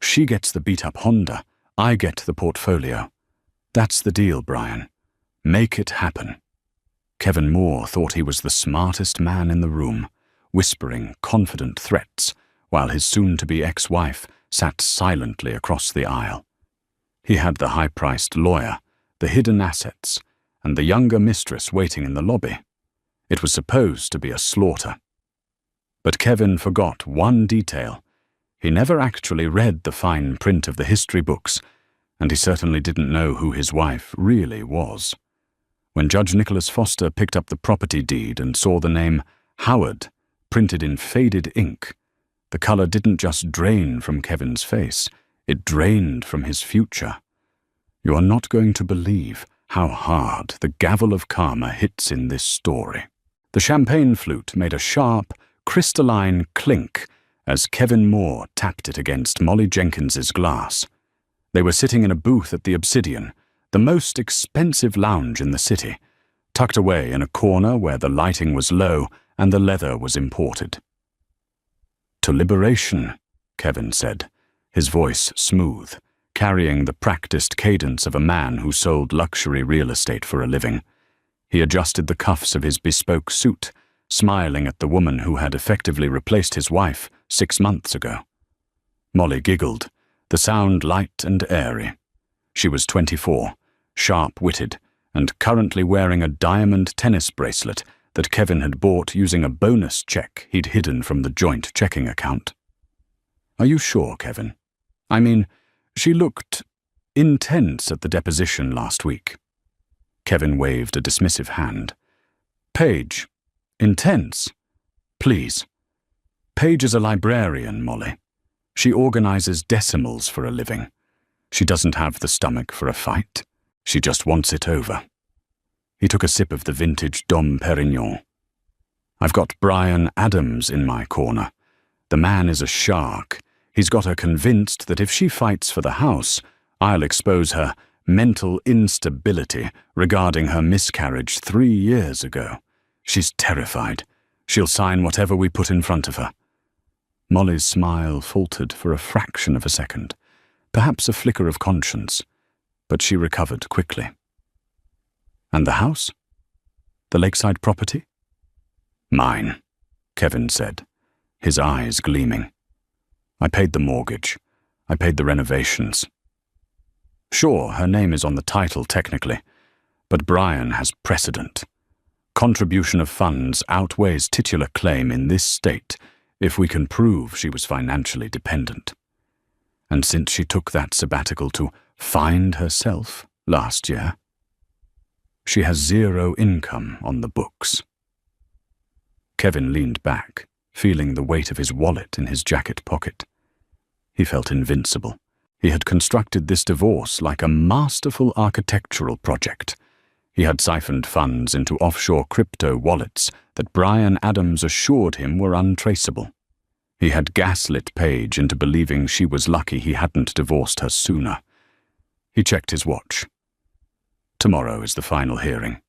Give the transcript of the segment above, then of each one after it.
She gets the beat-up Honda, I get the portfolio. That's the deal, Brian. Make it happen. Kevin Moore thought he was the smartest man in the room, whispering confident threats, while his soon-to-be ex-wife sat silently across the aisle. He had the high-priced lawyer, the hidden assets, and the younger mistress waiting in the lobby. It was supposed to be a slaughter. But Kevin forgot one detail. He never actually read the fine print of the history books, and he certainly didn't know who his wife really was. When Judge Nicholas Foster picked up the property deed and saw the name Howard printed in faded ink, the color didn't just drain from Kevin's face, it drained from his future. You are not going to believe how hard the gavel of karma hits in this story. The champagne flute made a sharp, crystalline clink as Kevin Moore tapped it against Molly Jenkins's glass. They were sitting in a booth at the Obsidian, the most expensive lounge in the city, tucked away in a corner where the lighting was low and the leather was imported. "To liberation," Kevin said, his voice smooth, carrying the practiced cadence of a man who sold luxury real estate for a living. He adjusted the cuffs of his bespoke suit, smiling at the woman who had effectively replaced his wife 6 months ago. Molly giggled, the sound light and airy. She was 24, sharp-witted, and currently wearing a diamond tennis bracelet that Kevin had bought using a bonus check he'd hidden from the joint checking account. "Are you sure, Kevin? I mean, she looked intense at the deposition last week." Kevin waved a dismissive hand. "Paige, intense? Please. Paige is a librarian, Molly. She organizes decimals for a living. She doesn't have the stomach for a fight. She just wants it over." He took a sip of the vintage Dom Perignon. "I've got Brian Adams in my corner. The man is a shark. He's got her convinced that if she fights for the house, I'll expose her mental instability regarding her miscarriage 3 years ago. She's terrified. She'll sign whatever we put in front of her." Molly's smile faltered for a fraction of a second, perhaps a flicker of conscience, but she recovered quickly. "And the house? The lakeside property?" "Mine," Kevin said, his eyes gleaming. "I paid the mortgage. I paid the renovations. Sure, her name is on the title technically, but Brian has precedent. Contribution of funds outweighs titular claim in this state if we can prove she was financially dependent. And since she took that sabbatical to find herself last year, she has 0 income on the books." Kevin leaned back, feeling the weight of his wallet in his jacket pocket. He felt invincible. He had constructed this divorce like a masterful architectural project. He had siphoned funds into offshore crypto wallets that Brian Adams assured him were untraceable. He had gaslit Paige into believing she was lucky he hadn't divorced her sooner. He checked his watch. Tomorrow is the final hearing.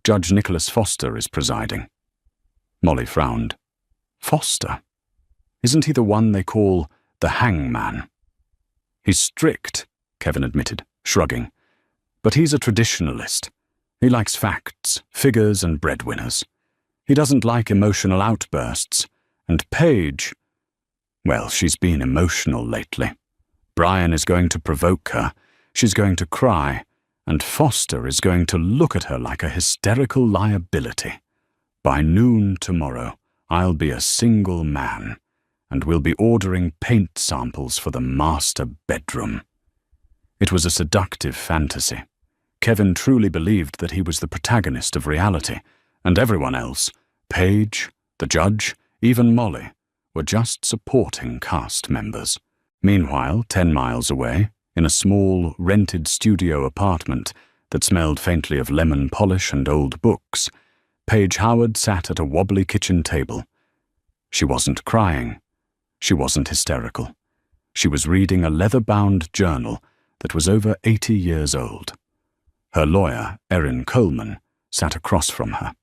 Judge Nicholas Foster is presiding. Molly frowned. "Foster? Isn't he the one they call the hangman?" "He's strict," Kevin admitted, shrugging. "But he's a traditionalist. He likes facts, figures, and breadwinners. He doesn't like emotional outbursts. And Paige, well, she's been emotional lately. Brian is going to provoke her. She's going to cry. And Foster is going to look at her like a hysterical liability. By noon tomorrow, I'll be a single man, and we'll be ordering paint samples for the master bedroom." It was a seductive fantasy. Kevin truly believed that he was the protagonist of reality, and everyone else, Paige, the judge, even Molly, were just supporting cast members. Meanwhile, 10 miles away, in a small, rented studio apartment that smelled faintly of lemon polish and old books, Paige Howard sat at a wobbly kitchen table. She wasn't crying. She wasn't hysterical. She was reading a leather-bound journal that was over 80 years old. Her lawyer, Erin Coleman, sat across from her.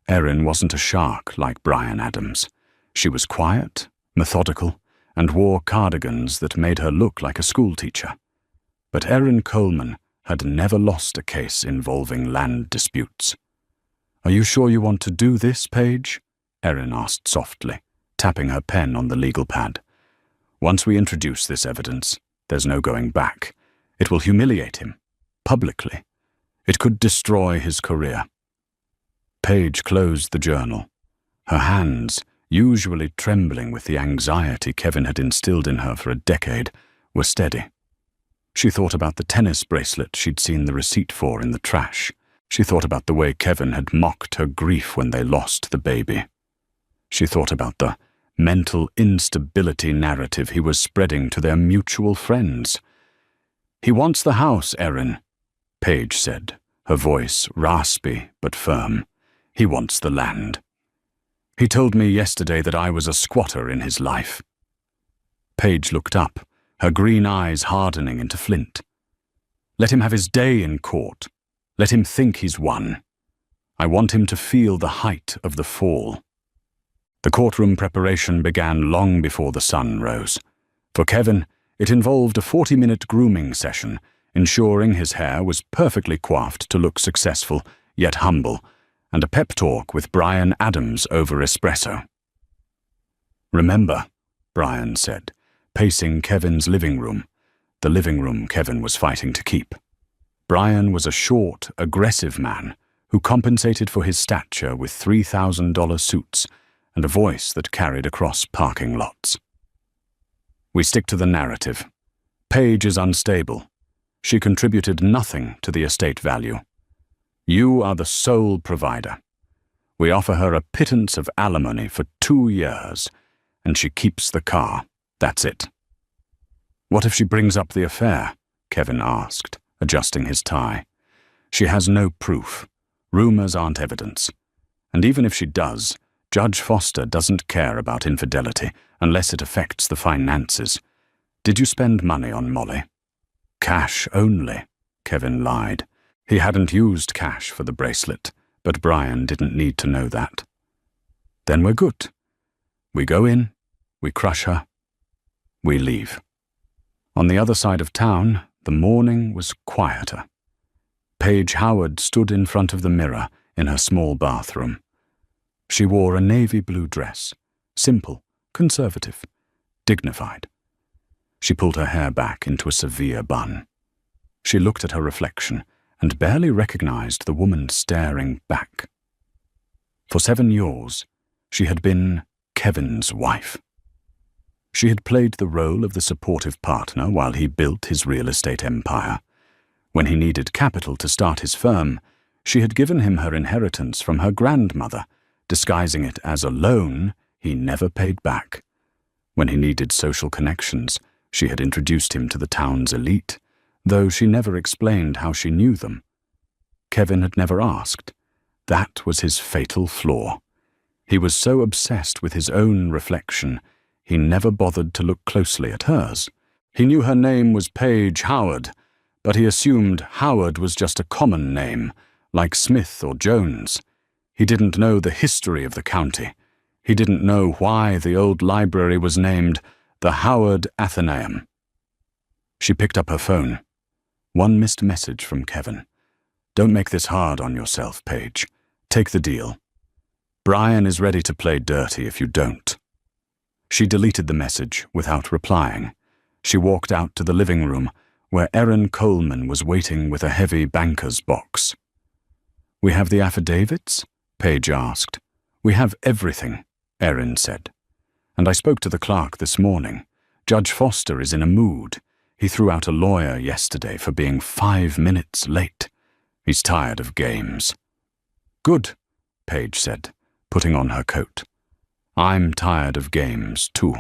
Erin wasn't a shark like Brian Adams. She was quiet, methodical, and wore cardigans that made her look like a schoolteacher. But Erin Coleman had never lost a case involving land disputes. "Are you sure you want to do this, Paige?" Erin asked softly, tapping her pen on the legal pad. "Once we introduce this evidence, there's no going back. It will humiliate him, publicly. It could destroy his career." Paige closed the journal. Her hands, usually trembling with the anxiety Kevin had instilled in her for a decade, were steady. She thought about the tennis bracelet she'd seen the receipt for in the trash. She thought about the way Kevin had mocked her grief when they lost the baby. She thought about the mental instability narrative he was spreading to their mutual friends. "He wants the house, Erin," Paige said, her voice raspy but firm. "He wants the land. He told me yesterday that I was a squatter in his life." Paige looked up, her green eyes hardening into flint. "Let him have his day in court. Let him think he's won. I want him to feel the height of the fall." The courtroom preparation began long before the sun rose. For Kevin, it involved a 40-minute grooming session, ensuring his hair was perfectly coiffed to look successful, yet humble, and a pep talk with Brian Adams over espresso. "Remember," Brian said, pacing Kevin's living room, the living room Kevin was fighting to keep. Brian was a short, aggressive man who compensated for his stature with $3,000 suits and a voice that carried across parking lots. "We stick to the narrative. Paige is unstable. She contributed nothing to the estate value. You are the sole provider. We offer her a pittance of alimony for 2 years, and she keeps the car. That's it." "What if she brings up the affair?" Kevin asked, adjusting his tie. "She has no proof. Rumors aren't evidence. And even if she does, Judge Foster doesn't care about infidelity unless it affects the finances. Did you spend money on Molly?" "Cash only," Kevin lied. He hadn't used cash for the bracelet, but Brian didn't need to know that. "Then we're good. We go in, we crush her, we leave." On the other side of town, the morning was quieter. Paige Howard stood in front of the mirror in her small bathroom. She wore a navy blue dress, simple, conservative, dignified. She pulled her hair back into a severe bun. She looked at her reflection and barely recognized the woman staring back. For 7 years, she had been Kevin's wife. She had played the role of the supportive partner while he built his real estate empire. When he needed capital to start his firm, she had given him her inheritance from her grandmother, disguising it as a loan he never paid back. When he needed social connections, she had introduced him to the town's elite, though she never explained how she knew them. Kevin had never asked. That was his fatal flaw. He was so obsessed with his own reflection, he never bothered to look closely at hers. He knew her name was Paige Howard, but he assumed Howard was just a common name, like Smith or Jones. He didn't know the history of the county. He didn't know why the old library was named the Howard Athenaeum. She picked up her phone. One missed message from Kevin. "Don't make this hard on yourself, Paige. Take the deal. Brian is ready to play dirty if you don't." She deleted the message without replying. She walked out to the living room, where Erin Coleman was waiting with a heavy banker's box. "We have the affidavits?" Paige asked. "We have everything," Erin said. "And I spoke to the clerk this morning. Judge Foster is in a mood. He threw out a lawyer yesterday for being 5 minutes late. He's tired of games." "Good," Paige said, putting on her coat. "I'm tired of games, too."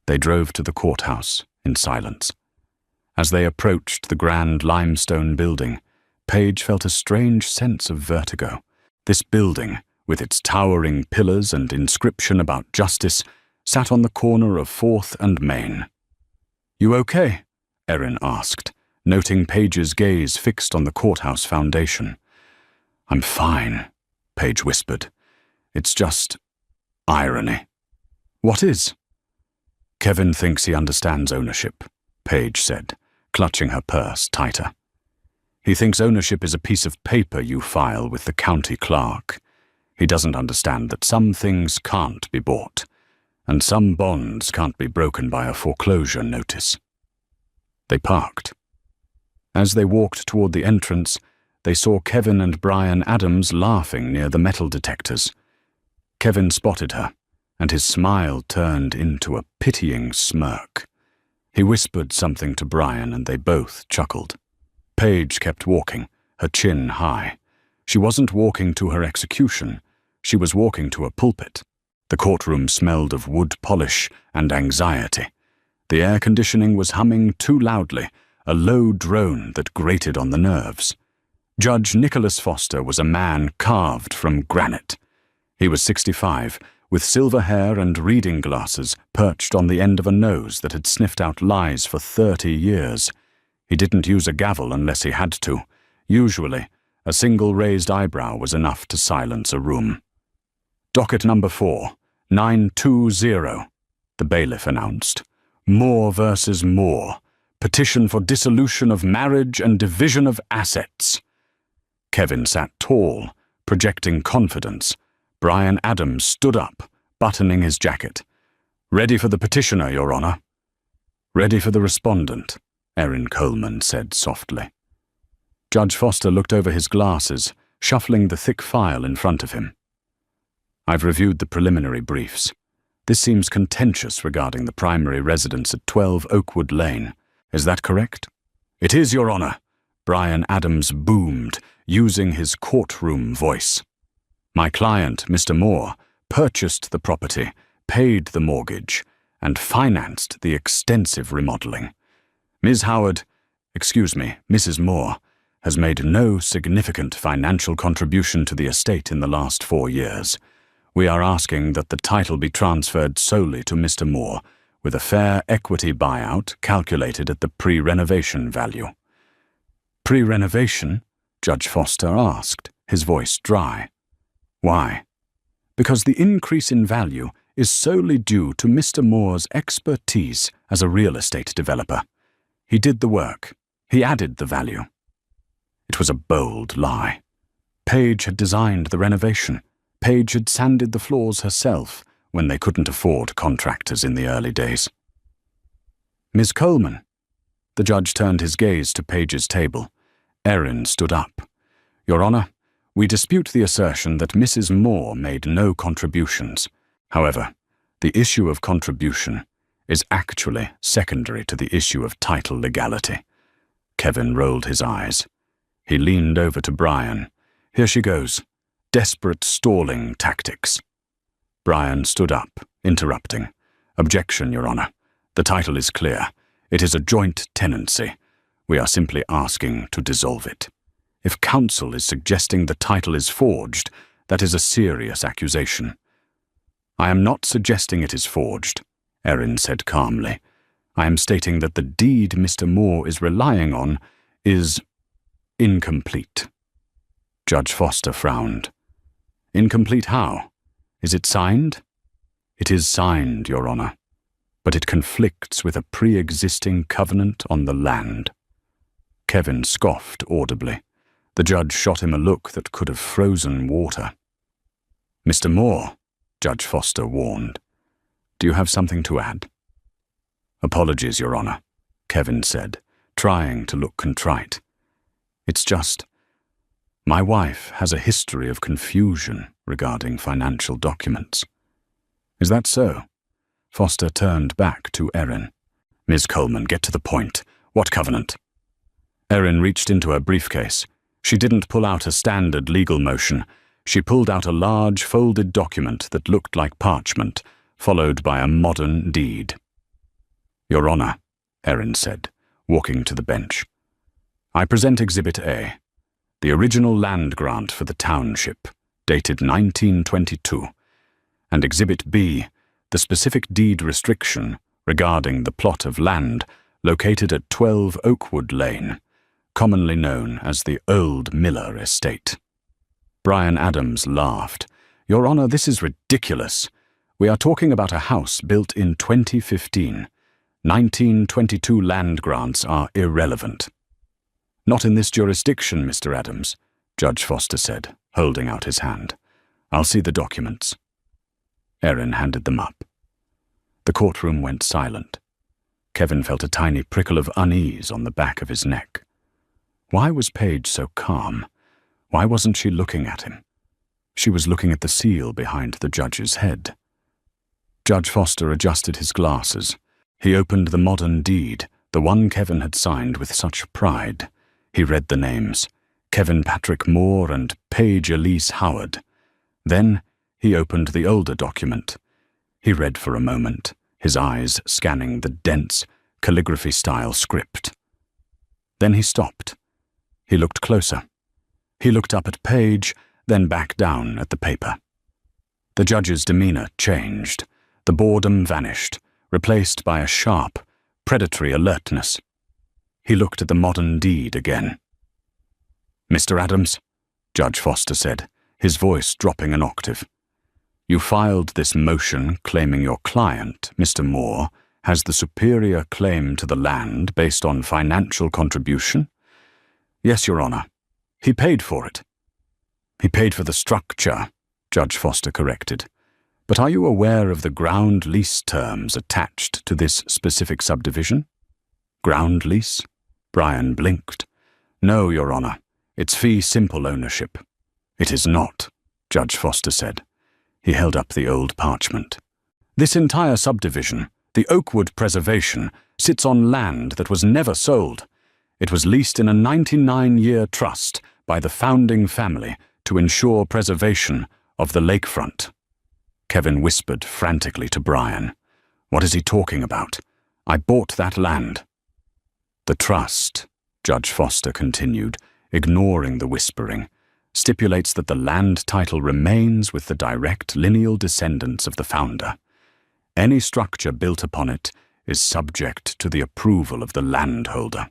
They drove to the courthouse in silence. As they approached the grand limestone building, Paige felt a strange sense of vertigo. This building, with its towering pillars and inscription about justice, sat on the corner of 4th and Main. "You okay?" Erin asked, noting Paige's gaze fixed on the courthouse foundation. "I'm fine," Paige whispered. "It's just irony." "What is?" Kevin thinks he understands ownership, Paige said, clutching her purse tighter. He thinks ownership is a piece of paper you file with the county clerk. He doesn't understand that some things can't be bought, and some bonds can't be broken by a foreclosure notice. They parked. As they walked toward the entrance, they saw Kevin and Bryan Adams laughing near the metal detectors. Kevin spotted her, and his smile turned into a pitying smirk. He whispered something to Bryan, and they both chuckled. Paige kept walking, her chin high. She wasn't walking to her execution. She was walking to a pulpit. The courtroom smelled of wood polish and anxiety. The air conditioning was humming too loudly, a low drone that grated on the nerves. Judge Nicholas Foster was a man carved from granite. He was 65, with silver hair and reading glasses perched on the end of a nose that had sniffed out lies for 30 years. He didn't use a gavel unless he had to. Usually, a single raised eyebrow was enough to silence a room. Docket number 4, 920, the bailiff announced. Moore versus Moore. Petition for dissolution of marriage and division of assets. Kevin sat tall, projecting confidence. Bryan Adams stood up, buttoning his jacket. Ready for the petitioner, Your Honor. Ready for the respondent, Erin Coleman said softly. Judge Foster looked over his glasses, shuffling the thick file in front of him. I've reviewed the preliminary briefs. This seems contentious regarding the primary residence at 12 Oakwood Lane. Is that correct? It is, Your Honor, Bryan Adams boomed, using his courtroom voice. My client, Mr. Moore, purchased the property, paid the mortgage, and financed the extensive remodeling. Mrs. Moore, has made no significant financial contribution to the estate in the last 4 years. We are asking that the title be transferred solely to Mr. Moore, with a fair equity buyout calculated at the pre-renovation value. Pre-renovation? Judge Foster asked, his voice dry. Why? Because the increase in value is solely due to Mr. Moore's expertise as a real estate developer. He did the work. He added the value. It was a bold lie. Paige had designed the renovation. Paige had sanded the floors herself when they couldn't afford contractors in the early days. Ms. Coleman. The judge turned his gaze to Paige's table. Erin stood up. Your Honor, we dispute the assertion that Mrs. Moore made no contributions. However, the issue of contribution is actually secondary to the issue of title legality. Kevin rolled his eyes. He leaned over to Bryan. Here she goes. Desperate stalling tactics. Bryan stood up, interrupting. Objection, Your Honor. The title is clear. It is a joint tenancy. We are simply asking to dissolve it. If counsel is suggesting the title is forged, that is a serious accusation. I am not suggesting it is forged, Erin said calmly. I am stating that the deed Mr. Moore is relying on is incomplete. Judge Foster frowned. Incomplete how? Is it signed? It is signed, Your Honor, but it conflicts with a pre-existing covenant on the land. Kevin scoffed audibly. The judge shot him a look that could have frozen water. Mr. Moore, Judge Foster warned. Do you have something to add? Apologies, Your Honor, Kevin said, trying to look contrite. It's just, my wife has a history of confusion regarding financial documents. Is that so? Foster turned back to Erin. Ms. Coleman, get to the point. What covenant? Erin reached into her briefcase. She didn't pull out a standard legal motion. She pulled out a large folded document that looked like parchment, followed by a modern deed. Your Honor, Erin said, walking to the bench. I present Exhibit A, the original land grant for the township, dated 1922, and Exhibit B, the specific deed restriction regarding the plot of land located at 12 Oakwood Lane, commonly known as the Old Miller Estate. Bryan Adams laughed. Your Honor, this is ridiculous. We are talking about a house built in 2015. 1922 land grants are irrelevant. Not in this jurisdiction, Mr. Adams, Judge Foster said, holding out his hand. I'll see the documents. Erin handed them up. The courtroom went silent. Kevin felt a tiny prickle of unease on the back of his neck. Why was Paige so calm? Why wasn't she looking at him? She was looking at the seal behind the judge's head. Judge Foster adjusted his glasses. He opened the modern deed, the one Kevin had signed with such pride. He read the names, Kevin Patrick Moore and Paige Elise Howard. Then he opened the older document. He read for a moment, his eyes scanning the dense, calligraphy-style script. Then he stopped. He looked closer. He looked up at Paige, then back down at the paper. The judge's demeanor changed. The boredom vanished, replaced by a sharp, predatory alertness. He looked at the modern deed again. Mr. Adams, Judge Foster said, his voice dropping an octave. You filed this motion claiming your client, Mr. Moore, has the superior claim to the land based on financial contribution? Yes, Your Honor. He paid for it. He paid for the structure, Judge Foster corrected. But are you aware of the ground lease terms attached to this specific subdivision? Ground lease? Brian blinked. No, Your Honor. It's fee simple ownership. It is not, Judge Foster said. He held up the old parchment. This entire subdivision, the Oakwood Preservation, sits on land that was never sold. It was leased in a 99-year trust by the founding family to ensure preservation of the lakefront. Kevin whispered frantically to Brian. What is he talking about? I bought that land. The trust, Judge Foster continued, ignoring the whispering, stipulates that the land title remains with the direct lineal descendants of the founder. Any structure built upon it is subject to the approval of the landholder.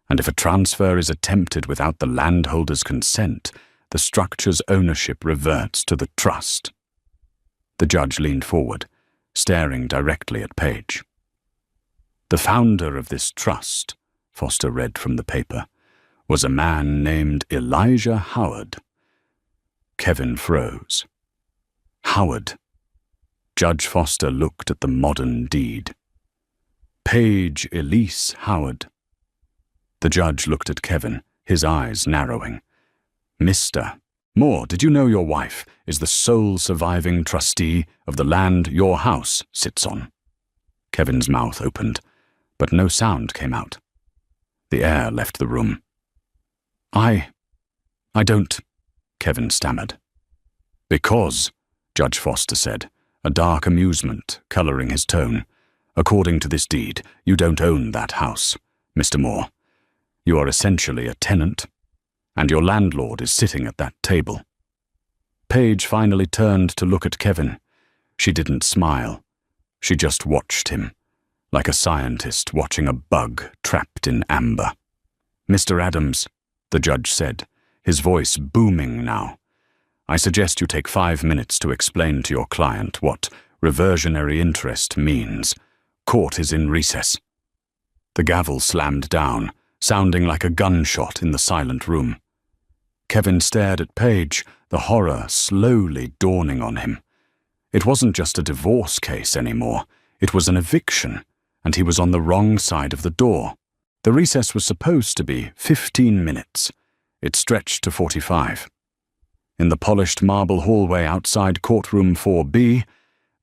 And if a transfer is attempted without the landholder's consent, the structure's ownership reverts to the trust. The judge leaned forward, staring directly at Paige. The founder of this trust, Foster read from the paper, was a man named Elijah Howard. Kevin froze. Howard. Judge Foster looked at the modern deed. Paige Elise Howard. The judge looked at Kevin, his eyes narrowing. Mr. Moore, did you know your wife is the sole surviving trustee of the land your house sits on? Kevin's mouth opened, but no sound came out. The air left the room. I don't, Kevin stammered. Because, Judge Foster said, a dark amusement coloring his tone. According to this deed, you don't own that house, Mr. Moore. You are essentially a tenant, and your landlord is sitting at that table. Paige finally turned to look at Kevin. She didn't smile. She just watched him, like a scientist watching a bug trapped in amber. Mr. Adams, the judge said, his voice booming now, I suggest you take 5 minutes to explain to your client what reversionary interest means. Court is in recess. The gavel slammed down, sounding like a gunshot in the silent room. Kevin stared at Paige, the horror slowly dawning on him. It wasn't just a divorce case anymore. It was an eviction, and he was on the wrong side of the door. The recess was supposed to be 15 minutes. It stretched to 45. In the polished marble hallway outside courtroom 4B,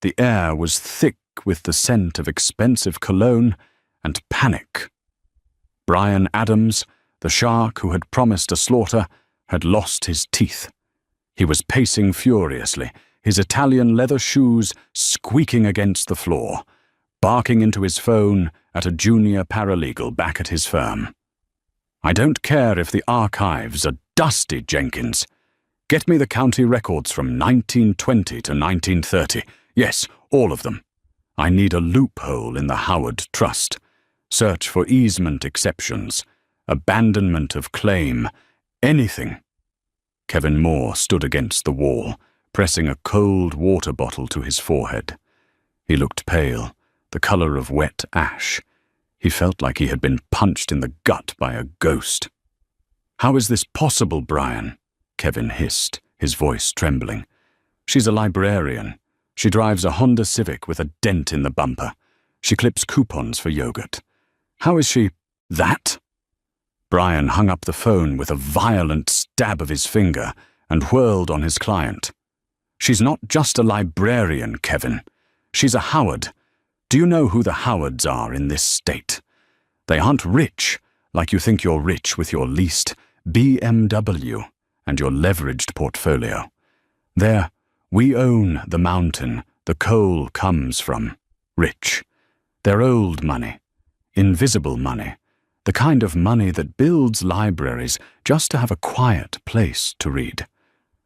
the air was thick with the scent of expensive cologne and panic. Brian Adams, the shark who had promised a slaughter, had lost his teeth. He was pacing furiously, his Italian leather shoes squeaking against the floor, barking into his phone at a junior paralegal back at his firm. I don't care if the archives are dusty, Jenkins. Get me the county records from 1920 to 1930. Yes, all of them. I need a loophole in the Howard Trust. Search for easement exceptions, abandonment of claim, anything. Kevin Moore stood against the wall, pressing a cold water bottle to his forehead. He looked pale, the color of wet ash. He felt like he had been punched in the gut by a ghost. "How is this possible, Brian?" Kevin hissed, his voice trembling. "She's a librarian. She drives a Honda Civic with a dent in the bumper. She clips coupons for yogurt. How is she that?" Brian hung up the phone with a violent stab of his finger and whirled on his client. "She's not just a librarian, Kevin. She's a Howard. Do you know who the Howards are in this state? They aren't rich, like you think you're rich with your leased BMW and your leveraged portfolio. They're, we own the mountain the coal comes from. Rich. They're old money, invisible money, the kind of money that builds libraries just to have a quiet place to read."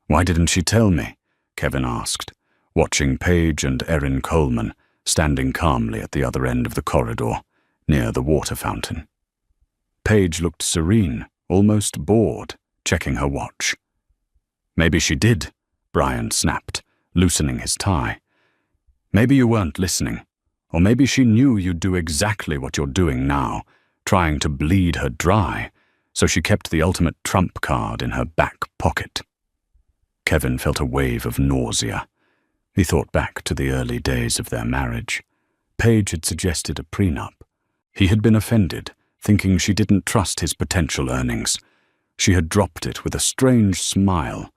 "Why didn't she tell me?" Kevin asked, watching Paige and Erin Coleman standing calmly at the other end of the corridor, near the water fountain. Paige looked serene, almost bored, checking her watch. "Maybe she did," Brian snapped, loosening his tie. "Maybe you weren't listening, or maybe she knew you'd do exactly what you're doing now, trying to bleed her dry, so she kept the ultimate trump card in her back pocket." Kevin felt a wave of nausea. He thought back to the early days of their marriage. Paige had suggested a prenup. He had been offended, thinking she didn't trust his potential earnings. She had dropped it with a strange smile.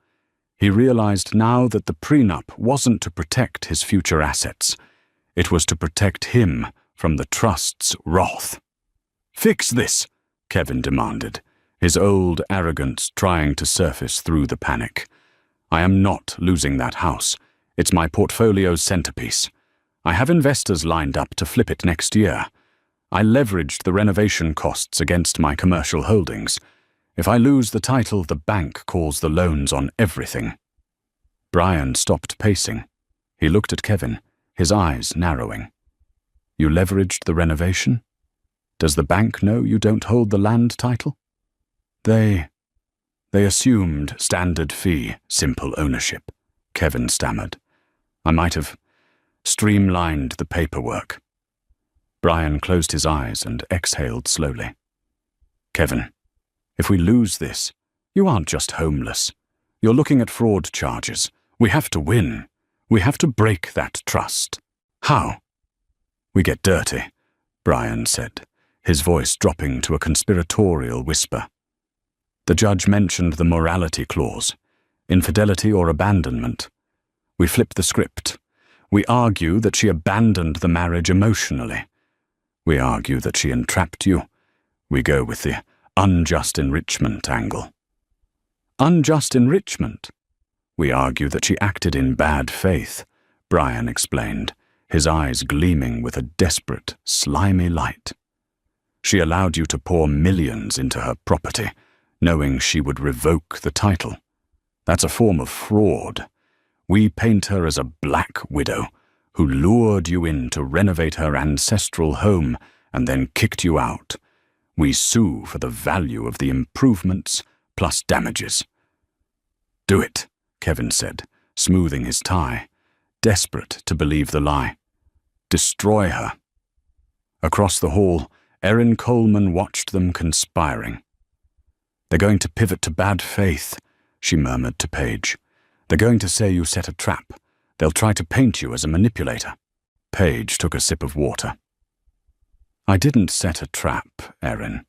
He realized now that the prenup wasn't to protect his future assets. It was to protect him from the trust's wrath. "Fix this," Kevin demanded, his old arrogance trying to surface through the panic. "I am not losing that house. It's my portfolio's centerpiece. I have investors lined up to flip it next year. I leveraged the renovation costs against my commercial holdings. If I lose the title, the bank calls the loans on everything." Brian stopped pacing. He looked at Kevin, his eyes narrowing. "You leveraged the renovation? Does the bank know you don't hold the land title?" They assumed standard fee, simple ownership," Kevin stammered. "I might have streamlined the paperwork." Brian closed his eyes and exhaled slowly. "Kevin, if we lose this, you aren't just homeless. You're looking at fraud charges. We have to win. We have to break that trust." "How?" "We get dirty," Brian said, his voice dropping to a conspiratorial whisper. "The judge mentioned the morality clause, infidelity or abandonment. We flip the script. We argue that she abandoned the marriage emotionally. We argue that she entrapped you. We go with the unjust enrichment angle." "Unjust enrichment?" "We argue that she acted in bad faith," Brian explained, his eyes gleaming with a desperate, slimy light. "She allowed you to pour millions into her property, knowing she would revoke the title. That's a form of fraud. We paint her as a black widow who lured you in to renovate her ancestral home and then kicked you out. We sue for the value of the improvements plus damages." "Do it," Kevin said, smoothing his tie, desperate to believe the lie. "Destroy her." Across the hall, Erin Coleman watched them conspiring. "They're going to pivot to bad faith," she murmured to Paige. "They're going to say you set a trap. They'll try to paint you as a manipulator." Paige took a sip of water. "I didn't set a trap, Erin.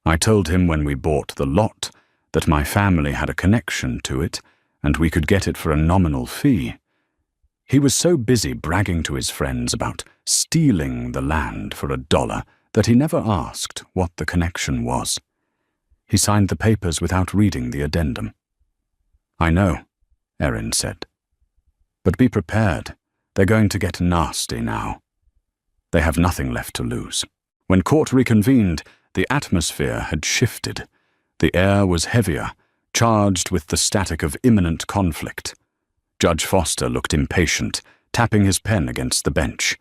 I told him when we bought the lot that my family had a connection to it and we could get it for a nominal fee. He was so busy bragging to his friends about stealing the land for $1 that he never asked what the connection was. He signed the papers without reading the addendum." "I know," Erin said. "But be prepared. They're going to get nasty now. They have nothing left to lose." When court reconvened, the atmosphere had shifted. The air was heavier, charged with the static of imminent conflict. Judge Foster looked impatient, tapping his pen against the bench.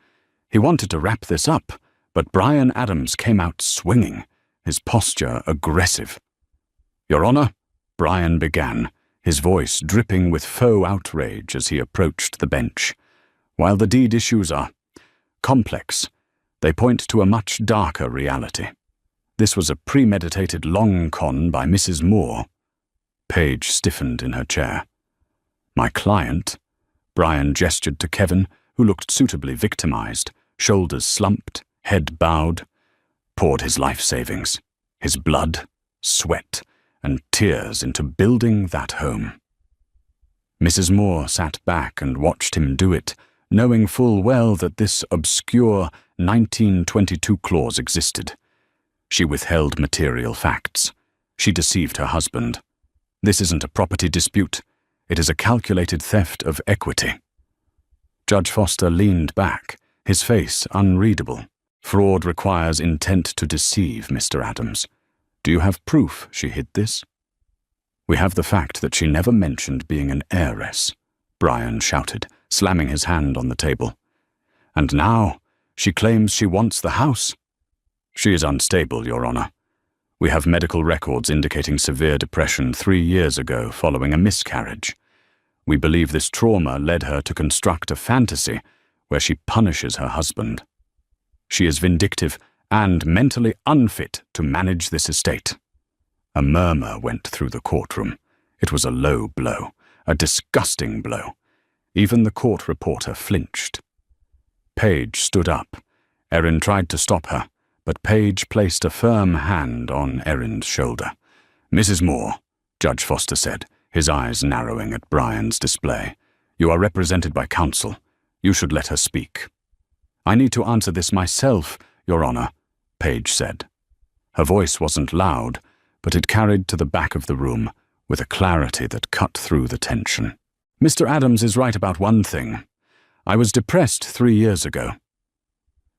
He wanted to wrap this up, but Brian Adams came out swinging, his posture aggressive. "Your Honor," Brian began, his voice dripping with faux outrage as he approached the bench. "While the deed issues are complex, they point to a much darker reality. This was a premeditated long con by Mrs. Moore." Paige stiffened in her chair. "My client," Brian gestured to Kevin, who looked suitably victimized, shoulders slumped, head bowed, poured his life savings, his blood, sweat, and tears into building that home. Mrs. Moore sat back and watched him do it, knowing full well that this obscure 1922 clause existed. She withheld material facts. She deceived her husband. This isn't a property dispute. It is a calculated theft of equity. Judge Foster leaned back, his face unreadable. "Fraud requires intent to deceive, Mr. Adams. Do you have proof she hid this?" "We have the fact that she never mentioned being an heiress," Brian shouted, slamming his hand on the table. "And now she claims she wants the house. She is unstable, Your Honor. We have medical records indicating severe depression 3 years ago following a miscarriage. We believe this trauma led her to construct a fantasy where she punishes her husband. She is vindictive and mentally unfit to manage this estate." A murmur went through the courtroom. It was a low blow, a disgusting blow. Even the court reporter flinched. Paige stood up. Erin tried to stop her, but Paige placed a firm hand on Erin's shoulder. "Mrs. Moore," Judge Foster said, his eyes narrowing at Brian's display, "you are represented by counsel. You should let her speak." "I need to answer this myself, Your Honor," Paige said. Her voice wasn't loud, but it carried to the back of the room with a clarity that cut through the tension. "Mr. Adams is right about one thing. I was depressed 3 years ago."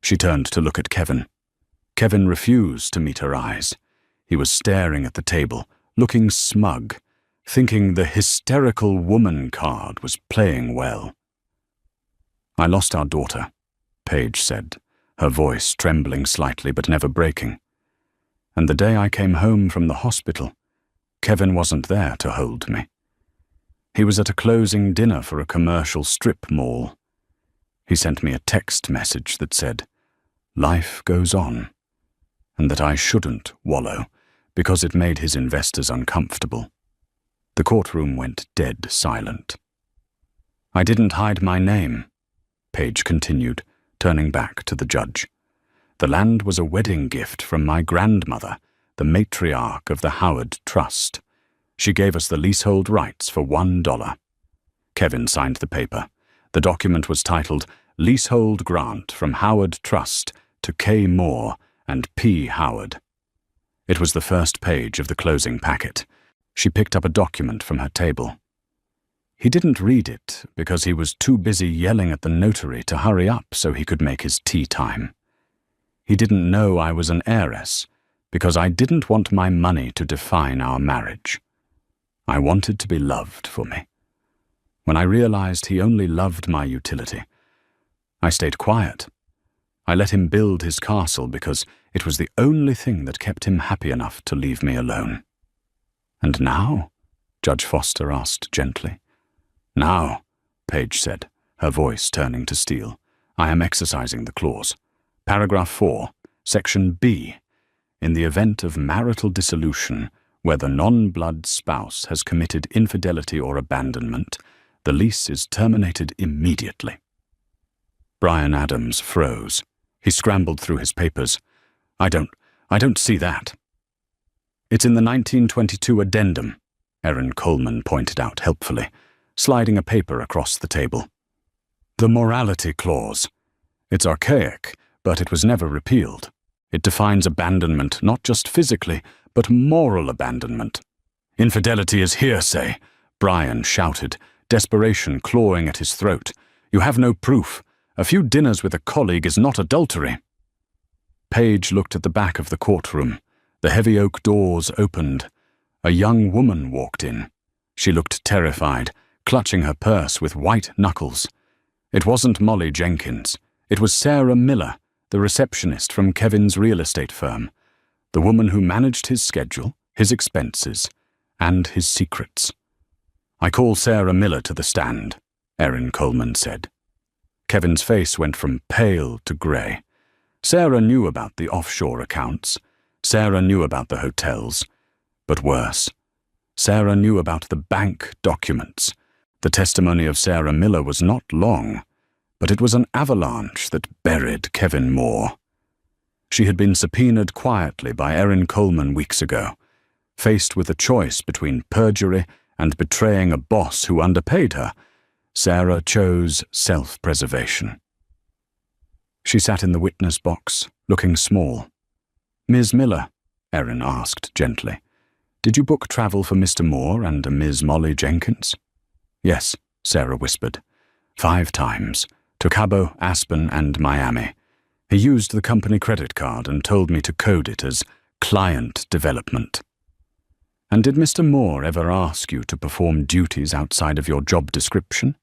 She turned to look at Kevin. Kevin refused to meet her eyes. He was staring at the table, looking smug, thinking the hysterical woman card was playing well. "I lost our daughter," Paige said, her voice trembling slightly but never breaking. "And the day I came home from the hospital, Kevin wasn't there to hold me. He was at a closing dinner for a commercial strip mall. He sent me a text message that said, 'Life goes on,' and that I shouldn't wallow because it made his investors uncomfortable." The courtroom went dead silent. "I didn't hide my name," Paige continued, turning back to the judge. "The land was a wedding gift from my grandmother, the matriarch of the Howard Trust. She gave us the leasehold rights for $1. Kevin signed the paper. The document was titled Leasehold Grant from Howard Trust to K. Moore and P. Howard. It was the first page of the closing packet. She picked up a document from her table. He didn't read it because he was too busy yelling at the notary to hurry up so he could make his tea time. He didn't know I was an heiress because I didn't want my money to define our marriage. I wanted to be loved for me. When I realized he only loved my utility, I stayed quiet. I let him build his castle because it was the only thing that kept him happy enough to leave me alone." "And now?" Judge Foster asked gently. "Now," Paige said, her voice turning to steel, "I am exercising the clause. Paragraph 4, Section B. In the event of marital dissolution, where the non-blood spouse has committed infidelity or abandonment, the lease is terminated immediately." Brian Adams froze. He scrambled through his papers. I don't see that." "It's in the 1922 addendum," Erin Coleman pointed out helpfully, sliding a paper across the table. "The morality clause. It's archaic, but it was never repealed. It defines abandonment not just physically, but moral abandonment." "Infidelity is hearsay," Brian shouted, desperation clawing at his throat. "You have no proof. A few dinners with a colleague is not adultery." Paige looked at the back of the courtroom. The heavy oak doors opened. A young woman walked in. She looked terrified, clutching her purse with white knuckles. It wasn't Molly Jenkins. It was Sarah Miller, the receptionist from Kevin's real estate firm, the woman who managed his schedule, his expenses, and his secrets. I call Sarah Miller to the stand, Erin Coleman said. Kevin's face went from pale to grey. Sarah knew about the offshore accounts. Sarah knew about the hotels. But worse, Sarah knew about the bank documents. The testimony of Sarah Miller was not long, but it was an avalanche that buried Kevin Moore. She had been subpoenaed quietly by Erin Coleman weeks ago. Faced with a choice between perjury and betraying a boss who underpaid her, Sarah chose self-preservation. She sat in the witness box, looking small. "Ms. Miller," Erin asked gently, "did you book travel for Mr. Moore and a Ms. Molly Jenkins?" "Yes," Sarah whispered. 5 times, to Cabo, Aspen, and Miami. He used the company credit card and told me to code it as client development." "And did Mr. Moore ever ask you to perform duties outside of your job description?"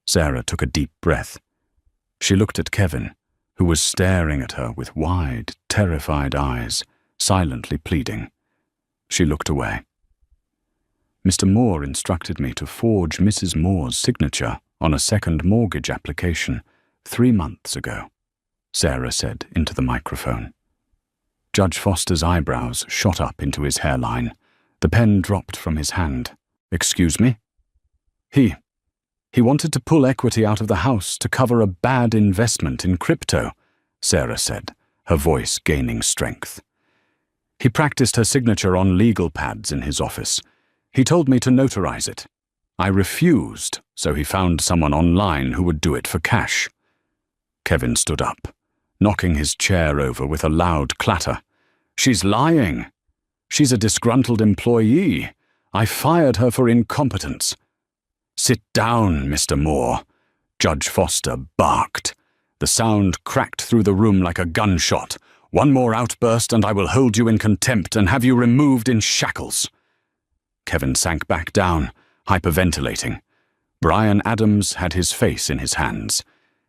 Sarah took a deep breath. She looked at Kevin, who was staring at her with wide, terrified eyes, silently pleading. She looked away. "Mr. Moore instructed me to forge Mrs. Moore's signature on a second mortgage application 3 months ago," Sarah said into the microphone. Judge Foster's eyebrows shot up into his hairline. The pen dropped from his hand. "Excuse me?" He wanted to pull equity out of the house to cover a bad investment in crypto," Sarah said, her voice gaining strength. "He practiced her signature on legal pads in his office. He told me to notarize it. I refused, so he found someone online who would do it for cash." Kevin stood up, knocking his chair over with a loud clatter. "She's lying. She's a disgruntled employee. I fired her for incompetence." "Sit down, Mr. Moore," Judge Foster barked. The sound cracked through the room like a gunshot. "One more outburst and I will hold you in contempt and have you removed in shackles." Kevin sank back down, hyperventilating. Bryan Adams had his face in his hands.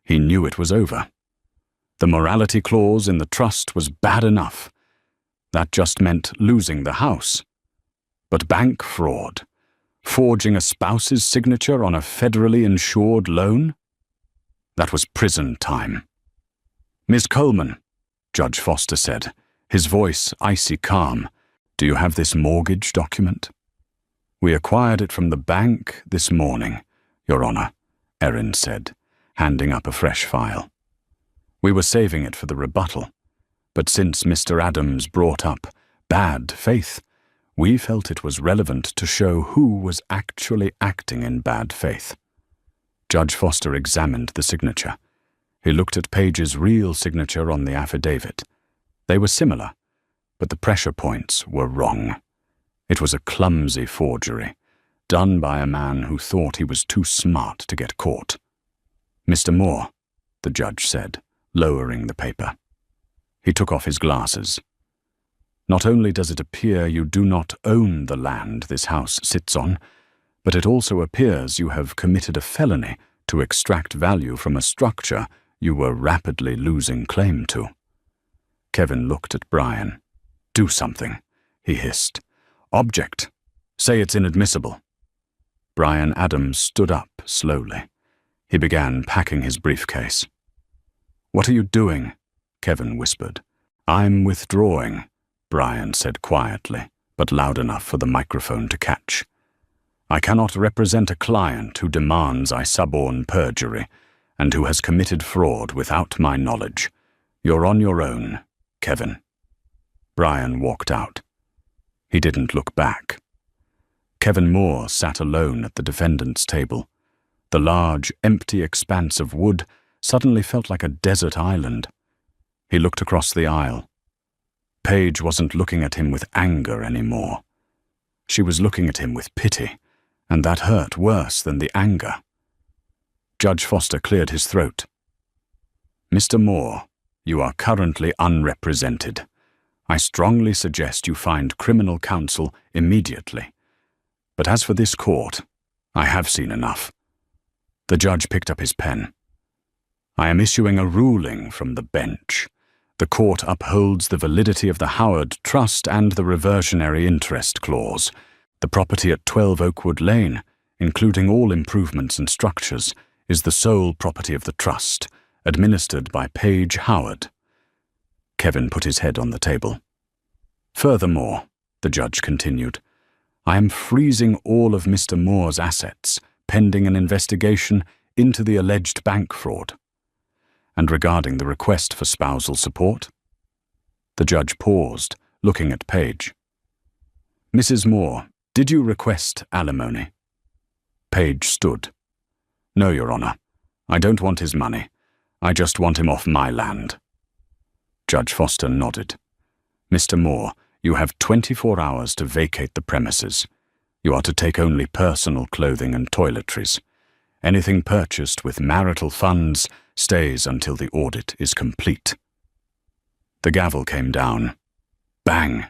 He knew it was over. The morality clause in the trust was bad enough. That just meant losing the house. But bank fraud, forging a spouse's signature on a federally insured loan? That was prison time. "Ms. Coleman," Judge Foster said, his voice icy calm, "do you have this mortgage document?" "We acquired it from the bank this morning, Your Honor," Erin said, handing up a fresh file. "We were saving it for the rebuttal, but since Mr. Adams brought up bad faith, we felt it was relevant to show who was actually acting in bad faith." Judge Foster examined the signature. He looked at Page's real signature on the affidavit. They were similar, but the pressure points were wrong. It was a clumsy forgery, done by a man who thought he was too smart to get caught. "Mr. Moore," the judge said, lowering the paper. He took off his glasses. "Not only does it appear you do not own the land this house sits on, but it also appears you have committed a felony to extract value from a structure you were rapidly losing claim to." Kevin looked at Bryan. "Do something," he hissed. "Object. Say it's inadmissible." Bryan Adams stood up slowly. He began packing his briefcase. "What are you doing?" Kevin whispered. "I'm withdrawing," Bryan said quietly, but loud enough for the microphone to catch. "I cannot represent a client who demands I suborn perjury and who has committed fraud without my knowledge. You're on your own, Kevin." Bryan walked out. He didn't look back. Kevin Moore sat alone at the defendant's table. The large, empty expanse of wood suddenly felt like a desert island. He looked across the aisle. Page wasn't looking at him with anger anymore. She was looking at him with pity, and that hurt worse than the anger. Judge Foster cleared his throat. "Mr. Moore, you are currently unrepresented. I strongly suggest you find criminal counsel immediately. But as for this court, I have seen enough." The judge picked up his pen. "I am issuing a ruling from the bench. The court upholds the validity of the Howard Trust and the reversionary interest clause. The property at 12 Oakwood Lane, including all improvements and structures, is the sole property of the trust, administered by Paige Howard. Kevin put his head on the table. Furthermore, the judge continued, I am freezing all of Mr. Moore's assets, pending an investigation into the alleged bank fraud. And regarding the request for spousal support? The judge paused, looking at Paige. Mrs. Moore, did you request alimony? Paige stood. No, Your Honor. I don't want his money. I just want him off my land. Judge Foster nodded. Mr. Moore, you have 24 hours to vacate the premises. You are to take only personal clothing and toiletries. Anything purchased with marital funds stays until the audit is complete. The gavel came down. Bang!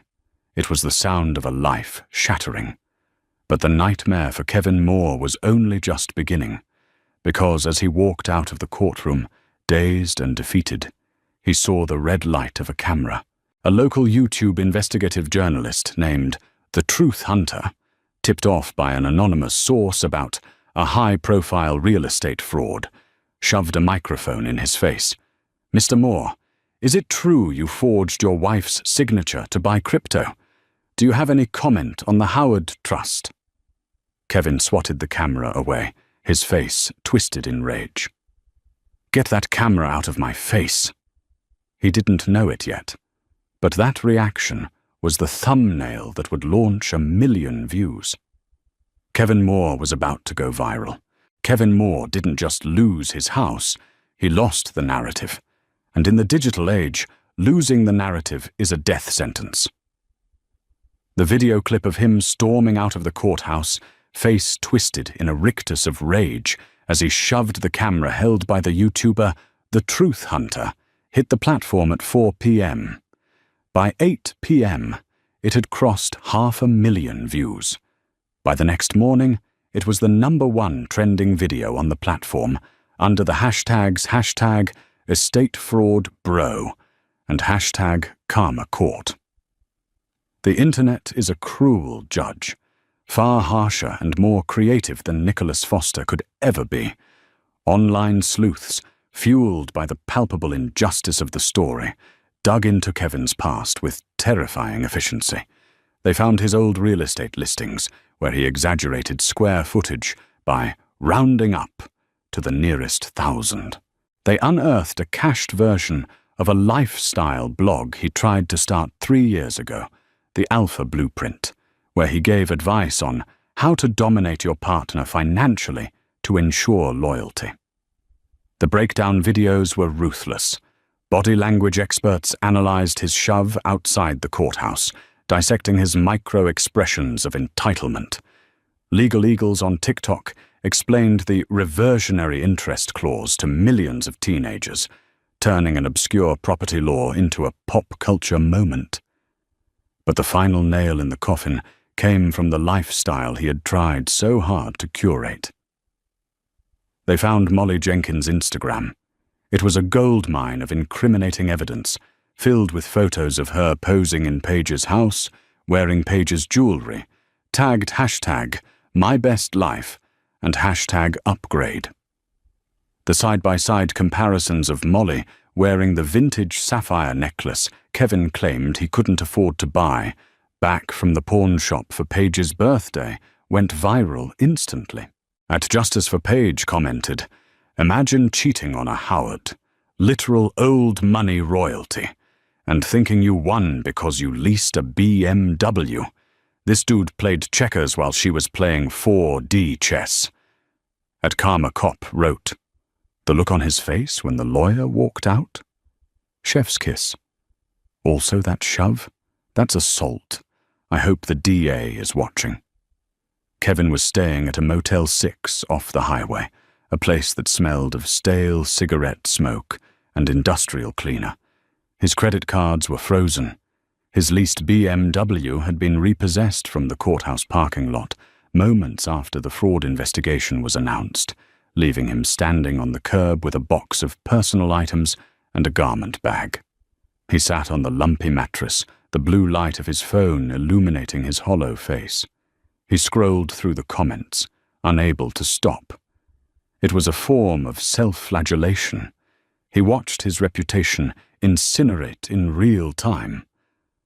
It was the sound of a life shattering. But the nightmare for Kevin Moore was only just beginning, because as he walked out of the courtroom, dazed and defeated, he saw the red light of a camera. A local YouTube investigative journalist named The Truth Hunter, tipped off by an anonymous source about a high-profile real estate fraud, shoved a microphone in his face. Mr. Moore, is it true you forged your wife's signature to buy crypto? Do you have any comment on the Howard Trust? Kevin swatted the camera away, his face twisted in rage. Get that camera out of my face. He didn't know it yet, but that reaction was the thumbnail that would launch 1 million views. Kevin Moore was about to go viral. Kevin Moore didn't just lose his house, he lost the narrative. And in the digital age, losing the narrative is a death sentence. The video clip of him storming out of the courthouse, face twisted in a rictus of rage as he shoved the camera held by the YouTuber The Truth Hunter, hit the platform at 4 p.m. By 8 p.m., it had crossed 500,000 views. By the next morning, it was the #1 trending video on the platform under the hashtags #EstateFraudBro and #KarmaCourt. The internet is a cruel judge, far harsher and more creative than Nicholas Foster could ever be. Online sleuths, fueled by the palpable injustice of the story, dug into Kevin's past with terrifying efficiency. They found his old real estate listings, where he exaggerated square footage by rounding up to the nearest 1,000. They unearthed a cached version of a lifestyle blog he tried to start 3 years ago, the Alpha Blueprint, where he gave advice on how to dominate your partner financially to ensure loyalty. The breakdown videos were ruthless. Body language experts analyzed his shove outside the courthouse, dissecting his micro-expressions of entitlement. Legal Eagles on TikTok explained the reversionary interest clause to millions of teenagers, turning an obscure property law into a pop culture moment. But the final nail in the coffin came from the lifestyle he had tried so hard to curate. They found Molly Jenkins' Instagram. It was a goldmine of incriminating evidence, filled with photos of her posing in Paige's house, wearing Paige's jewelry, tagged #MyBestLife and #upgrade. The side-by-side comparisons of Molly wearing the vintage sapphire necklace Kevin claimed he couldn't afford to buy, back from the pawn shop for Paige's birthday, went viral instantly. At Justice for Paige commented, "Imagine cheating on a Howard, literal old money royalty, and thinking you won because you leased a BMW. This dude played checkers while she was playing 4D chess." At Karma Cop wrote, "The look on his face when the lawyer walked out? Chef's kiss. Also that shove? That's assault. I hope the DA is watching." Kevin was staying at a Motel 6 off the highway, a place that smelled of stale cigarette smoke and industrial cleaner. His credit cards were frozen. His leased BMW had been repossessed from the courthouse parking lot moments after the fraud investigation was announced, leaving him standing on the curb with a box of personal items and a garment bag. He sat on the lumpy mattress, the blue light of his phone illuminating his hollow face. He scrolled through the comments, unable to stop. It was a form of self-flagellation. He watched his reputation incinerate in real time.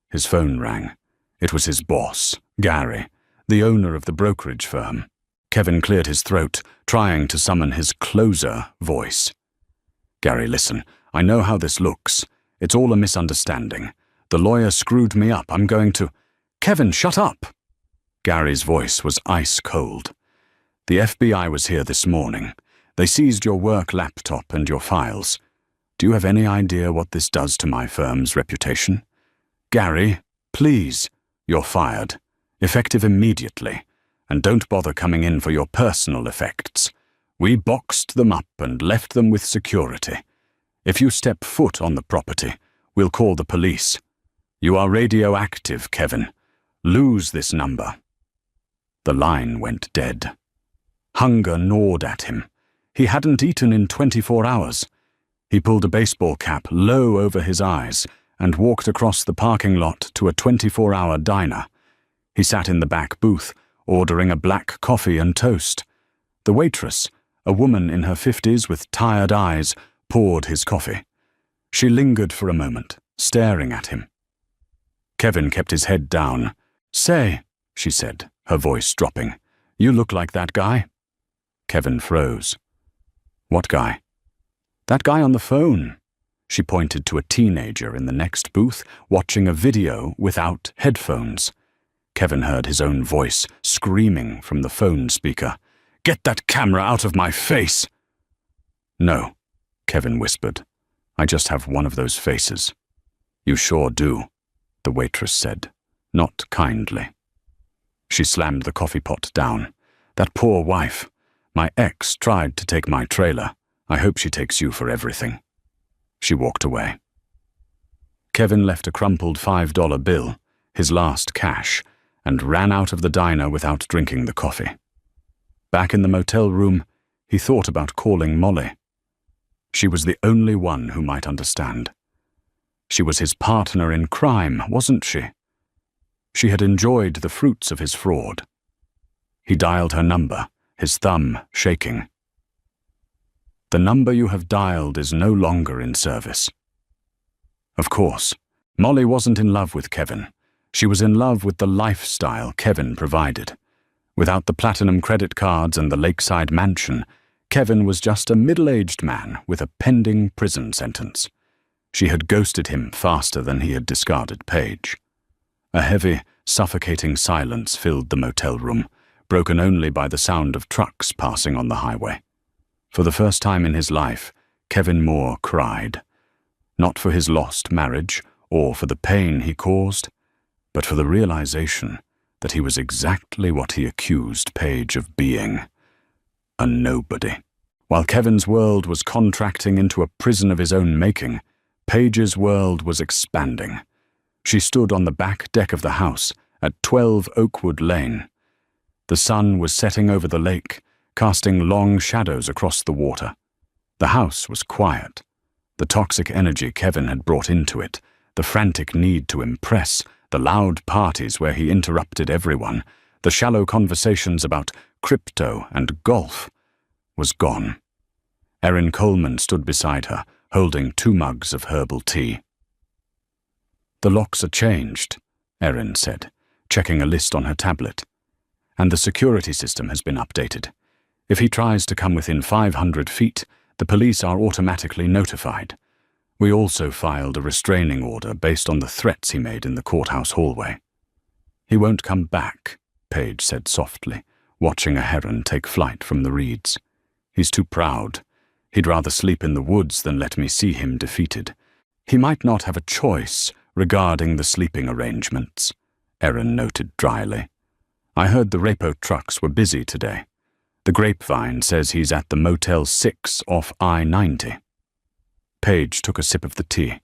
His phone rang. It was his boss, Gary, the owner of the brokerage firm. Kevin cleared his throat, trying to summon his closer voice. "Gary, listen, I know how this looks. It's all a misunderstanding. The lawyer screwed me up. I'm going to—" "Kevin, shut up!" Gary's voice was ice cold. "The FBI was here this morning. They seized your work laptop and your files. Do you have any idea what this does to my firm's reputation? Gary, please, you're fired. Effective immediately. And don't bother coming in for your personal effects. We boxed them up and left them with security. If you step foot on the property, we'll call the police. You are radioactive, Kevin. Lose this number." The line went dead. Hunger gnawed at him. He hadn't eaten in 24 hours. He pulled a baseball cap low over his eyes and walked across the parking lot to a 24-hour diner. He sat in the back booth, ordering a black coffee and toast. The waitress, a woman in her 50s with tired eyes, poured his coffee. She lingered for a moment, staring at him. Kevin kept his head down. "Say," she said, her voice dropping, "you look like that guy." Kevin froze. "What guy?" "That guy on the phone." She pointed to a teenager in the next booth, watching a video without headphones. Kevin heard his own voice screaming from the phone speaker. "Get that camera out of my face!" "No," Kevin whispered. "I just have one of those faces." "You sure do," the waitress said, not kindly. She slammed the coffee pot down. "That poor wife. My ex tried to take my trailer. I hope she takes you for everything." She walked away. Kevin left a crumpled $5 bill, his last cash, and ran out of the diner without drinking the coffee. Back in the motel room, he thought about calling Molly. She was the only one who might understand. She was his partner in crime, wasn't she? She had enjoyed the fruits of his fraud. He dialed her number, his thumb shaking. "The number you have dialed is no longer in service." Of course, Molly wasn't in love with Kevin. She was in love with the lifestyle Kevin provided. Without the platinum credit cards and the lakeside mansion, Kevin was just a middle-aged man with a pending prison sentence. She had ghosted him faster than he had discarded Paige. A heavy, suffocating silence filled the motel room, broken only by the sound of trucks passing on the highway. For the first time in his life, Kevin Moore cried. Not for his lost marriage or for the pain he caused, but for the realization that he was exactly what he accused Paige of being, a nobody. While Kevin's world was contracting into a prison of his own making, Paige's world was expanding. She stood on the back deck of the house at 12 Oakwood Lane. The sun was setting over the lake, casting long shadows across the water. The house was quiet. The toxic energy Kevin had brought into it, the frantic need to impress, the loud parties where he interrupted everyone, the shallow conversations about crypto and golf, was gone. Erin Coleman stood beside her, holding 2 mugs of herbal tea. "The locks are changed," Erin said, checking a list on her tablet. "And the security system has been updated. If he tries to come within 500 feet, the police are automatically notified. We also filed a restraining order based on the threats he made in the courthouse hallway." "He won't come back," Paige said softly, watching a heron take flight from the reeds. "He's too proud. He'd rather sleep in the woods than let me see him defeated. He might not have a choice regarding the sleeping arrangements," Erin noted dryly. "I heard the repo trucks were busy today. The grapevine says he's at the Motel 6 off I-90. Paige took a sip of the tea.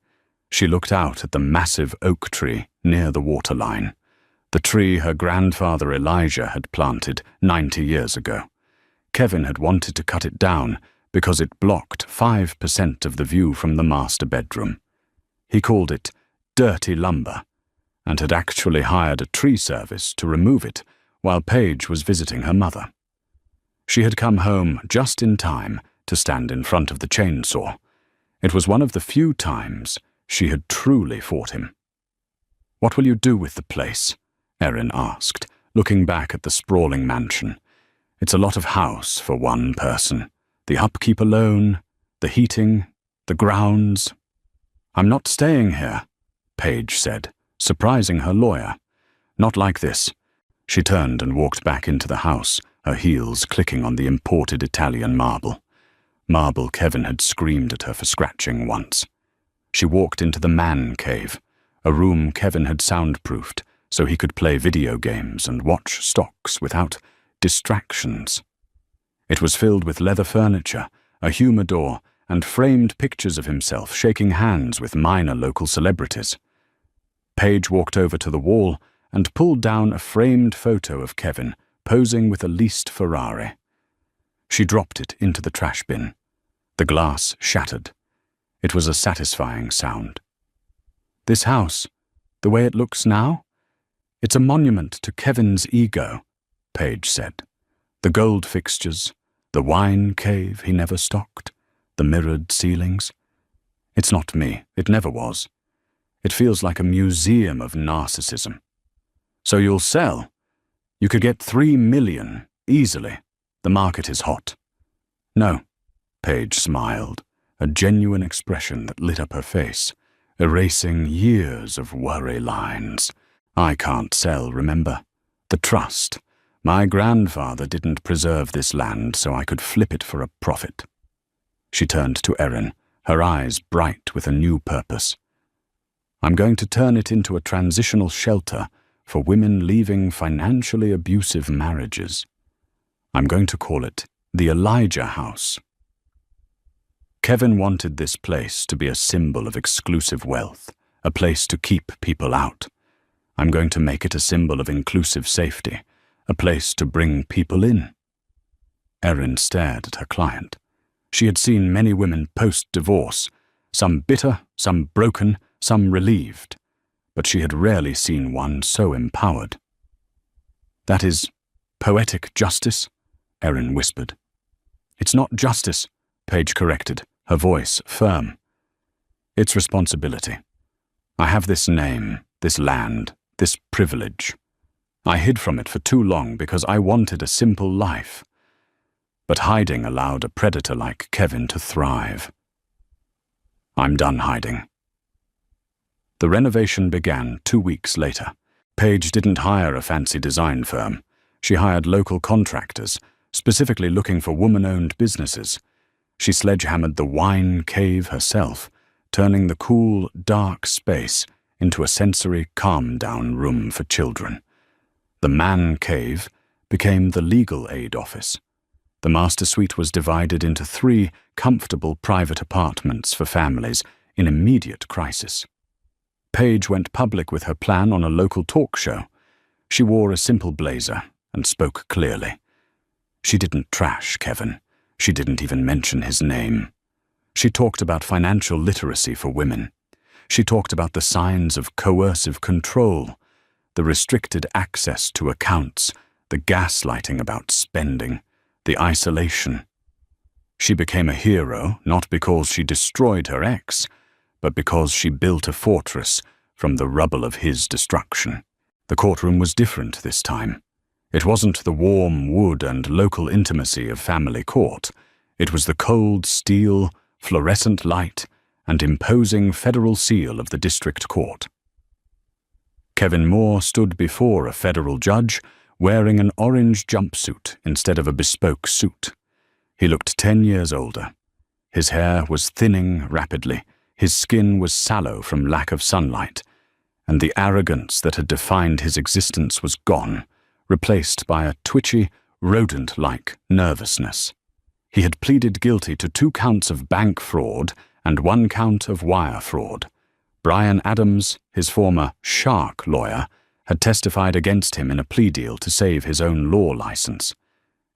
She looked out at the massive oak tree near the waterline, the tree her grandfather Elijah had planted 90 years ago. Kevin had wanted to cut it down because it blocked 5% of the view from the master bedroom. He called it dirty lumber, and had actually hired a tree service to remove it while Paige was visiting her mother. She had come home just in time to stand in front of the chainsaw. It was one of the few times she had truly fought him. "What will you do with the place?" Erin asked, looking back at the sprawling mansion. "It's a lot of house for one person. The upkeep alone, the heating, the grounds." "I'm not staying here," Paige said, surprising her lawyer. "Not like this." She turned and walked back into the house, her heels clicking on the imported Italian marble. Marble Kevin had screamed at her for scratching once. She walked into the man cave, a room Kevin had soundproofed so he could play video games and watch stocks without distractions. It was filled with leather furniture, a humidor, and framed pictures of himself shaking hands with minor local celebrities. Paige walked over to the wall and pulled down a framed photo of Kevin posing with a leased Ferrari. She dropped it into the trash bin. The glass shattered. It was a satisfying sound. "This house, the way it looks now? It's a monument to Kevin's ego," Paige said. "The gold fixtures, the wine cave he never stocked, the mirrored ceilings. It's not me, it never was. It feels like a museum of narcissism." "So you'll sell? You could get 3 million, easily. The market is hot." "No," Paige smiled, a genuine expression that lit up her face, erasing years of worry lines. "I can't sell, remember? The trust. My grandfather didn't preserve this land so I could flip it for a profit." She turned to Erin, her eyes bright with a new purpose. "I'm going to turn it into a transitional shelter for women leaving financially abusive marriages. I'm going to call it the Elijah House." Kevin wanted this place to be a symbol of exclusive wealth, a place to keep people out. I'm going to make it a symbol of inclusive safety, a place to bring people in. Erin stared at her client. She had seen many women post-divorce, some bitter, some broken, some relieved, but she had rarely seen one so empowered. "That is poetic justice?" Erin whispered. "It's not justice," Paige corrected, her voice firm. "It's responsibility. I have this name, this land, this privilege. I hid from it for too long because I wanted a simple life. But hiding allowed a predator like Kevin to thrive. I'm done hiding." The renovation began 2 weeks later. Paige didn't hire a fancy design firm. She hired local contractors, specifically looking for woman-owned businesses. She sledgehammered the wine cave herself, turning the cool, dark space into a sensory calm-down room for children. The man cave became the legal aid office. The master suite was divided into 3 comfortable private apartments for families in immediate crisis. Paige went public with her plan on a local talk show. She wore a simple blazer and spoke clearly. She didn't trash Kevin. She didn't even mention his name. She talked about financial literacy for women. She talked about the signs of coercive control, the restricted access to accounts, the gaslighting about spending, the isolation. She became a hero not because she destroyed her ex, but because she built a fortress from the rubble of his destruction. The courtroom was different this time. It wasn't the warm wood and local intimacy of family court. It was the cold steel, fluorescent light, and imposing federal seal of the district court. Kevin Moore stood before a federal judge wearing an orange jumpsuit instead of a bespoke suit. He looked 10 years older. His hair was thinning rapidly. His skin was sallow from lack of sunlight, and the arrogance that had defined his existence was gone, replaced by a twitchy, rodent-like nervousness. He had pleaded guilty to 2 counts of bank fraud and 1 count of wire fraud. Brian Adams, his former shark lawyer, had testified against him in a plea deal to save his own law license.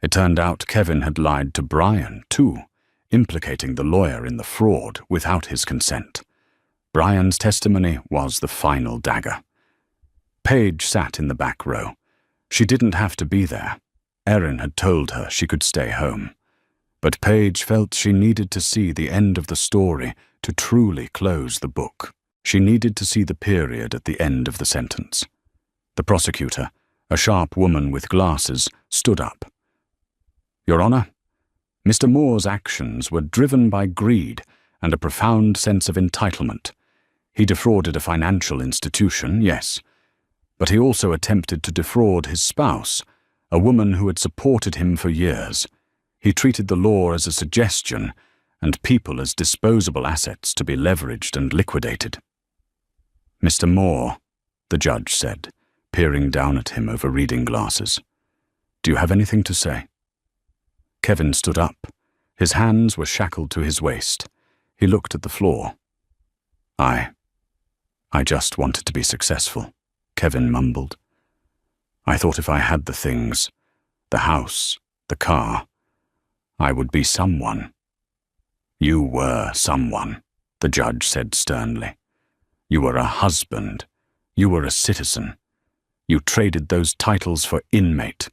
It turned out Kevin had lied to Brian, too, implicating the lawyer in the fraud without his consent. Brian's testimony was the final dagger. Paige sat in the back row. She didn't have to be there. Erin had told her she could stay home. But Paige felt she needed to see the end of the story to truly close the book. She needed to see the period at the end of the sentence. The prosecutor, a sharp woman with glasses, stood up. "Your Honor, Mr. Moore's actions were driven by greed and a profound sense of entitlement. He defrauded a financial institution, yes, but he also attempted to defraud his spouse, a woman who had supported him for years. He treated the law as a suggestion and people as disposable assets to be leveraged and liquidated." "Mr. Moore," the judge said, peering down at him over reading glasses, "do you have anything to say?" Kevin stood up. His hands were shackled to his waist. He looked at the floor. I just wanted to be successful," Kevin mumbled. "I thought if I had the things, the house, the car, I would be someone." "You were someone," the judge said sternly. "You were a husband. You were a citizen. You traded those titles for inmate.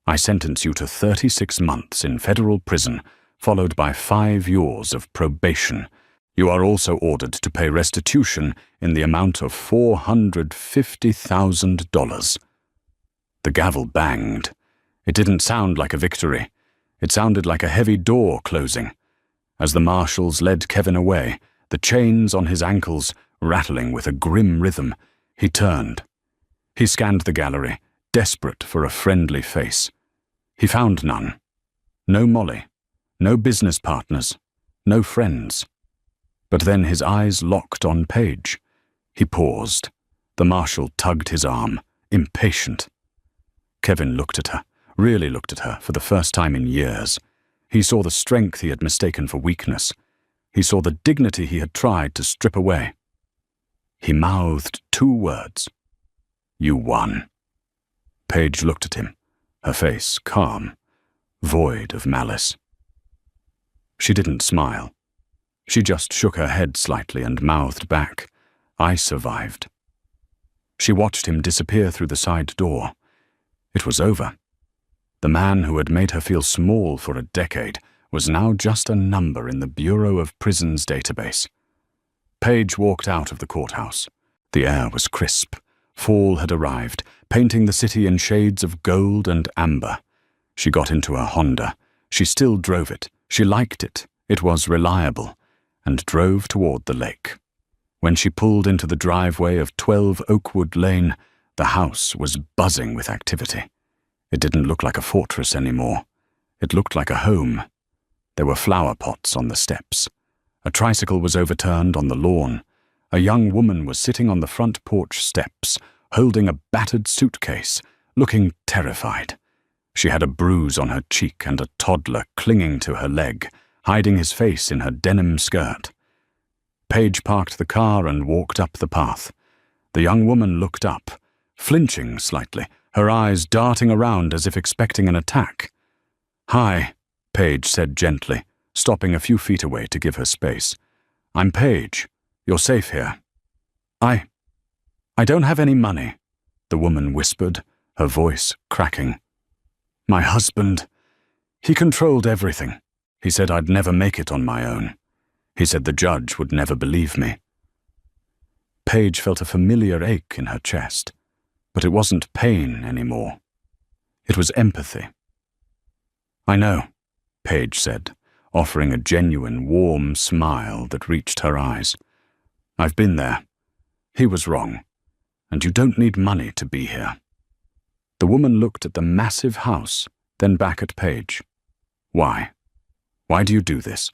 I sentence you to 36 months in federal prison, followed by 5 years of probation. You are also ordered to pay restitution in the amount of $450,000. The gavel banged. It didn't sound like a victory. It sounded like a heavy door closing. As the marshals led Kevin away, the chains on his ankles rattling with a grim rhythm, he turned. He scanned the gallery, desperate for a friendly face. He found none. No Molly, no business partners, no friends. But then his eyes locked on Paige. He paused. The marshal tugged his arm, impatient. Kevin looked at her, really looked at her for the first time in years. He saw the strength he had mistaken for weakness. He saw the dignity he had tried to strip away. He mouthed 2 words. "You won." Paige looked at him, her face calm, void of malice. She didn't smile. She just shook her head slightly and mouthed back, "I survived." She watched him disappear through the side door. It was over. The man who had made her feel small for a decade was now just a number in the Bureau of Prisons database. Paige walked out of the courthouse. The air was crisp. Fall had arrived, painting the city in shades of gold and amber. She got into her Honda. She still drove it. She liked it. It was reliable. And drove toward the lake. When she pulled into the driveway of 12 Oakwood Lane, the house was buzzing with activity. It didn't look like a fortress anymore. It looked like a home. There were flower pots on the steps. A tricycle was overturned on the lawn. A young woman was sitting on the front porch steps, holding a battered suitcase, looking terrified. She had a bruise on her cheek and a toddler clinging to her leg, hiding his face in her denim skirt. Paige parked the car and walked up the path. The young woman looked up, flinching slightly, her eyes darting around as if expecting an attack. "Hi," Paige said gently, stopping a few feet away to give her space. "I'm Paige. You're safe here." I don't have any money," the woman whispered, her voice cracking. "My husband, he controlled everything. He said I'd never make it on my own. He said the judge would never believe me." Paige felt a familiar ache in her chest, but it wasn't pain anymore. It was empathy. "I know," Paige said, offering a genuine, warm smile that reached her eyes. "I've been there. He was wrong, and you don't need money to be here." The woman looked at the massive house, then back at Paige. "Why? Why do you do this?"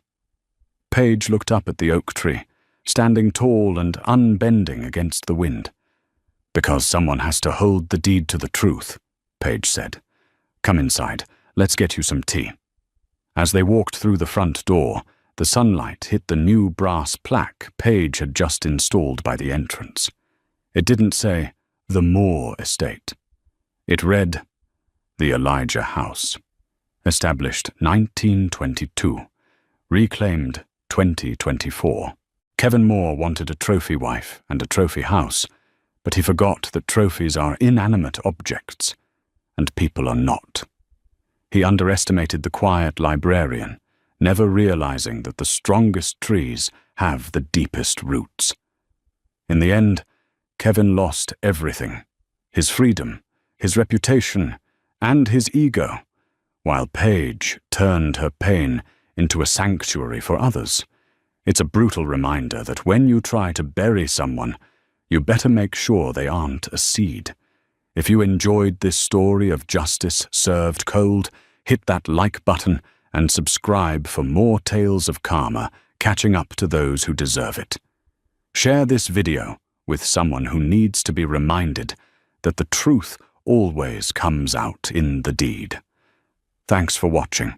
Paige looked up at the oak tree, standing tall and unbending against the wind. "Because someone has to hold the deed to the truth," Paige said. "Come inside. Let's get you some tea." As they walked through the front door, the sunlight hit the new brass plaque Paige had just installed by the entrance. It didn't say, "The Moore Estate." It read, "The Elijah House. Established 1922. Reclaimed 2024. Kevin Moore wanted a trophy wife and a trophy house, But he forgot that trophies are inanimate objects, and people are not. He underestimated the quiet librarian, never realizing that the strongest trees have the deepest roots. In the end, Kevin lost everything: his freedom, his reputation, and his ego, while Paige turned her pain into a sanctuary for others. It's a brutal reminder that when you try to bury someone, you better make sure they aren't a seed. If you enjoyed this story of justice served cold, hit that like button and subscribe for more tales of karma catching up to those who deserve it. Share this video with someone who needs to be reminded that the truth always comes out in the deed. Thanks for watching.